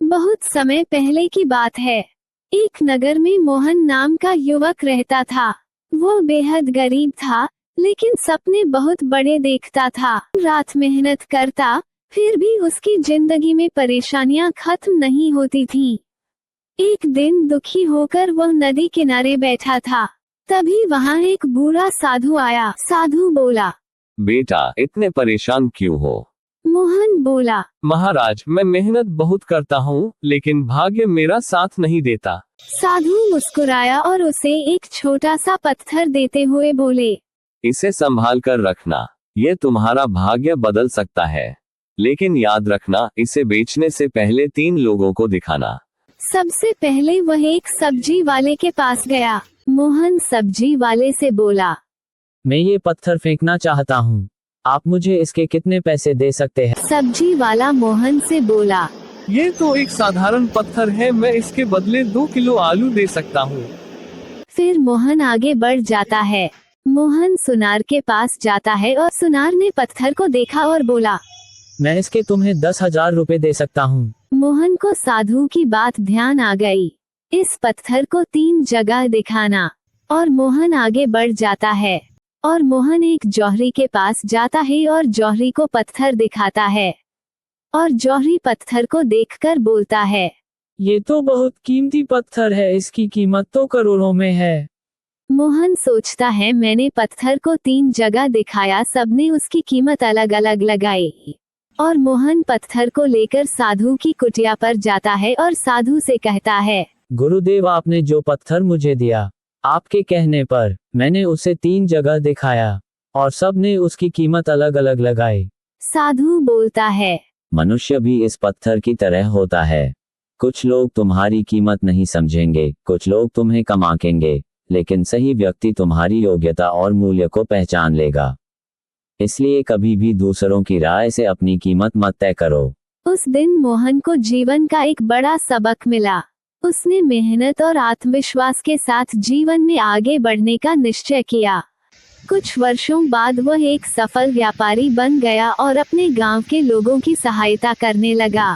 बहुत समय पहले की बात है। एक नगर में मोहन नाम का युवक रहता था। वो बेहद गरीब था, लेकिन सपने बहुत बड़े देखता था। रात मेहनत करता, फिर भी उसकी जिंदगी में परेशानियां खत्म नहीं होती थीं। एक दिन दुखी होकर वह नदी किनारे बैठा था। तभी वहां एक बूढ़ा साधु आया। साधु बोला, बेटा, इतने परेशान क्यों हो? मोहन बोला, महाराज, मैं मेहनत बहुत करता हूँ, लेकिन भाग्य मेरा साथ नहीं देता। साधु मुस्कुराया और उसे एक छोटा सा पत्थर देते हुए बोले, इसे संभाल कर रखना, ये तुम्हारा भाग्य बदल सकता है। लेकिन याद रखना, इसे बेचने से पहले 3 लोगों को दिखाना। सबसे पहले वह एक सब्जी वाले के पास गया। मोहन सब्जी वाले से बोला, मैं ये पत्थर फेंकना चाहता हूँ, आप मुझे इसके कितने पैसे दे सकते हैं? सब्जी वाला मोहन से बोला, ये तो एक साधारण पत्थर है, मैं इसके बदले 2 किलो आलू दे सकता हूँ। फिर मोहन आगे बढ़ जाता है। मोहन सुनार के पास जाता है और सुनार ने पत्थर को देखा और बोला, मैं इसके तुम्हें 10,000 रुपए दे सकता हूँ। मोहन को साधु की बात ध्यान आ गई। इस पत्थर को 3 जगह दिखाना। और मोहन आगे बढ़ जाता है। और मोहन एक जौहरी के पास जाता है और जौहरी को पत्थर दिखाता है। और जौहरी पत्थर को देखकर बोलता है, ये तो बहुत कीमती पत्थर है, इसकी कीमत तो करोड़ों में है। मोहन सोचता है, मैंने पत्थर को 3 जगह दिखाया, सबने उसकी कीमत अलग अलग लगाई। और मोहन पत्थर को लेकर साधु की कुटिया पर जाता है और साधु से कहता है, गुरुदेव, आपने जो पत्थर मुझे दिया, आपके कहने पर मैंने उसे 3 जगह दिखाया और सबने उसकी कीमत अलग अलग लगाई। साधु बोलता है, मनुष्य भी इस पत्थर की तरह होता है। कुछ लोग तुम्हारी कीमत नहीं समझेंगे, कुछ लोग तुम्हें कम आंकेंगे, लेकिन सही व्यक्ति तुम्हारी योग्यता और मूल्य को पहचान लेगा। इसलिए कभी भी दूसरों की राय से अपनी कीमत मत तय करो। उस दिन मोहन को जीवन का एक बड़ा सबक मिला। उसने मेहनत और आत्मविश्वास के साथ जीवन में आगे बढ़ने का निश्चय किया। कुछ वर्षों बाद वह एक सफल व्यापारी बन गया और अपने गांव के लोगों की सहायता करने लगा।